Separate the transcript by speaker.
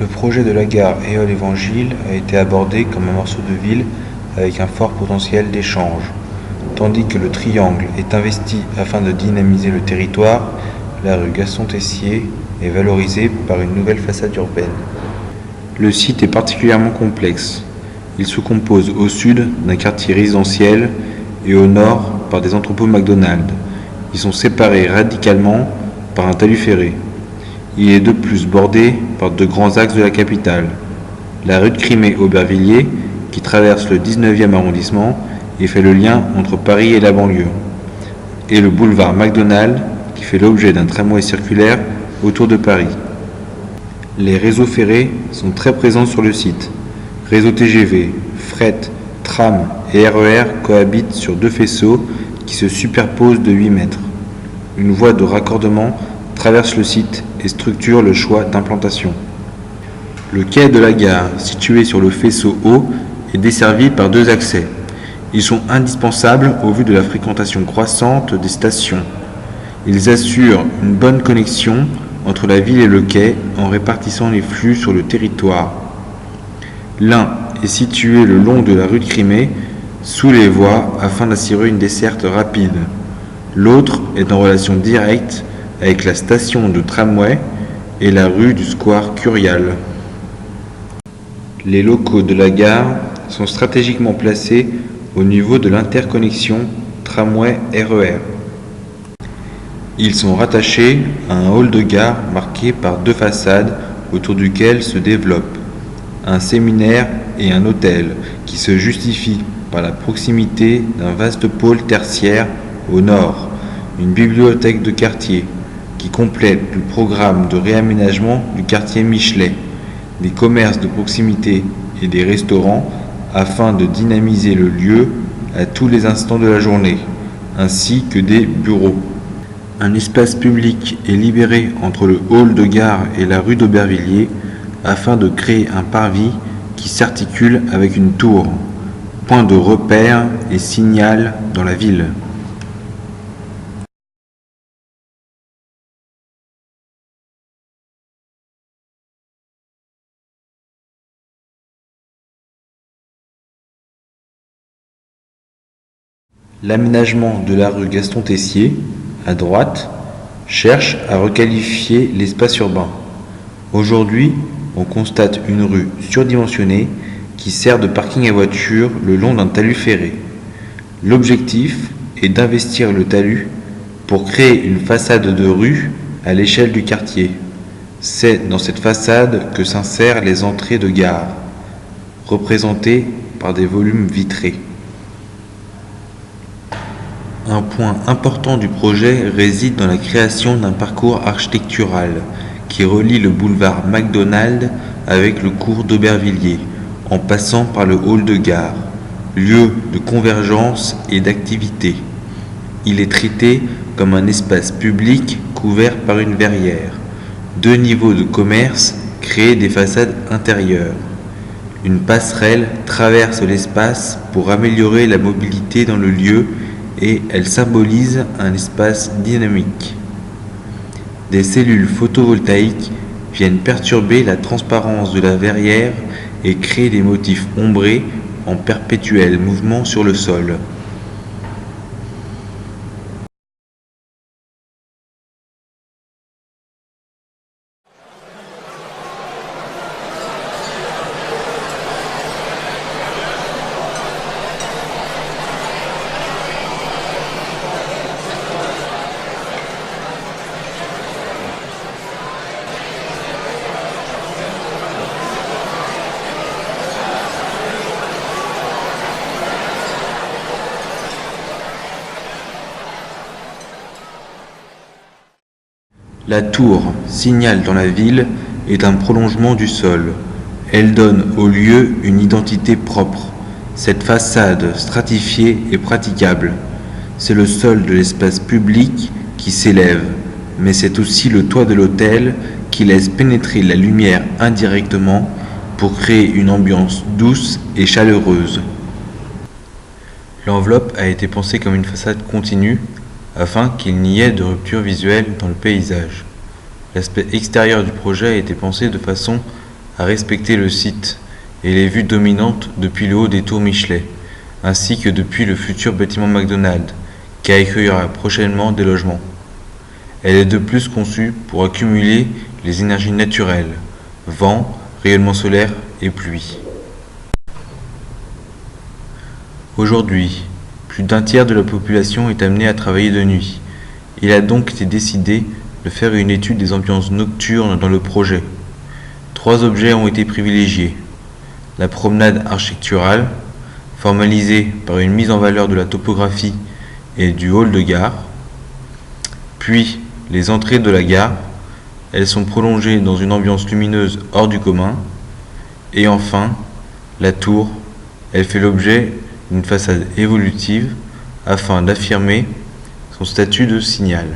Speaker 1: Le projet de la gare Éole-Évangile a été abordé comme un morceau de ville avec un fort potentiel d'échange. Tandis que le triangle est investi afin de dynamiser le territoire, la rue Gaston-Tessier est valorisée par une nouvelle façade urbaine. Le site est particulièrement complexe. Il se compose au sud d'un quartier résidentiel et au nord par des entrepôts McDonald's. Ils sont séparés radicalement par un talus ferré. Il est de plus bordé par de grands axes de la capitale. La rue de Crimée-Aubervilliers, qui traverse le 19e arrondissement et fait le lien entre Paris et la banlieue. Et le boulevard McDonald's, qui fait l'objet d'un tramway circulaire autour de Paris. Les réseaux ferrés sont très présents sur le site. Réseau TGV, fret, tram et RER cohabitent sur deux faisceaux qui se superposent de 8 mètres. Une voie de raccordement traverse le site et structure le choix d'implantation. Le quai de la gare, situé sur le faisceau haut, est desservi par deux accès. Ils sont indispensables au vu de la fréquentation croissante des stations. Ils assurent une bonne connexion entre la ville et le quai en répartissant les flux sur le territoire. L'un est situé le long de la rue de Crimée, sous les voies, afin d'assurer une desserte rapide. L'autre est en relation directe avec la station de tramway et la rue du Square Curial. Les locaux de la gare sont stratégiquement placés au niveau de l'interconnexion tramway-RER. Ils sont rattachés à un hall de gare marqué par deux façades autour duquel se développent un séminaire et un hôtel qui se justifient par la proximité d'un vaste pôle tertiaire au nord, une bibliothèque de quartier qui complète le programme de réaménagement du quartier Michelet, des commerces de proximité et des restaurants afin de dynamiser le lieu à tous les instants de la journée, ainsi que des bureaux. Un espace public est libéré entre le hall de gare et la rue d'Aubervilliers afin de créer un parvis qui s'articule avec une tour, point de repère et signal dans la ville. L'aménagement de la rue Gaston-Tessier, à droite, cherche à requalifier l'espace urbain. Aujourd'hui, on constate une rue surdimensionnée qui sert de parking à voitures le long d'un talus ferré. L'objectif est d'investir le talus pour créer une façade de rue à l'échelle du quartier. C'est dans cette façade que s'insèrent les entrées de gare, représentées par des volumes vitrés. Un point important du projet réside dans la création d'un parcours architectural qui relie le boulevard McDonald's avec le cours d'Aubervilliers, en passant par le hall de gare, lieu de convergence et d'activité. Il est traité comme un espace public couvert par une verrière. Deux niveaux de commerce créent des façades intérieures. Une passerelle traverse l'espace pour améliorer la mobilité dans le lieu et elle symbolise un espace dynamique. Des cellules photovoltaïques viennent perturber la transparence de la verrière et créer des motifs ombrés en perpétuel mouvement sur le sol. La tour, signal dans la ville, est un prolongement du sol. Elle donne au lieu une identité propre. Cette façade stratifiée est praticable. C'est le sol de l'espace public qui s'élève, mais c'est aussi le toit de l'hôtel qui laisse pénétrer la lumière indirectement pour créer une ambiance douce et chaleureuse. L'enveloppe a été pensée comme une façade continue afin qu'il n'y ait de rupture visuelle dans le paysage. L'aspect extérieur du projet a été pensé de façon à respecter le site et les vues dominantes depuis le haut des tours Michelet, ainsi que depuis le futur bâtiment McDonald's, qui accueillera prochainement des logements. Elle est de plus conçue pour accumuler les énergies naturelles, vent, rayonnement solaire et pluie. Aujourd'hui, plus d'un tiers de la population est amenée à travailler de nuit. Il a donc été décidé de faire une étude des ambiances nocturnes dans le projet. 3 objets ont été privilégiés. La promenade architecturale, formalisée par une mise en valeur de la topographie et du hall de gare. Puis, les entrées de la gare. Elles sont prolongées dans une ambiance lumineuse hors du commun. Et enfin, la tour. Elle fait l'objet d'une façade évolutive afin d'affirmer son statut de signal.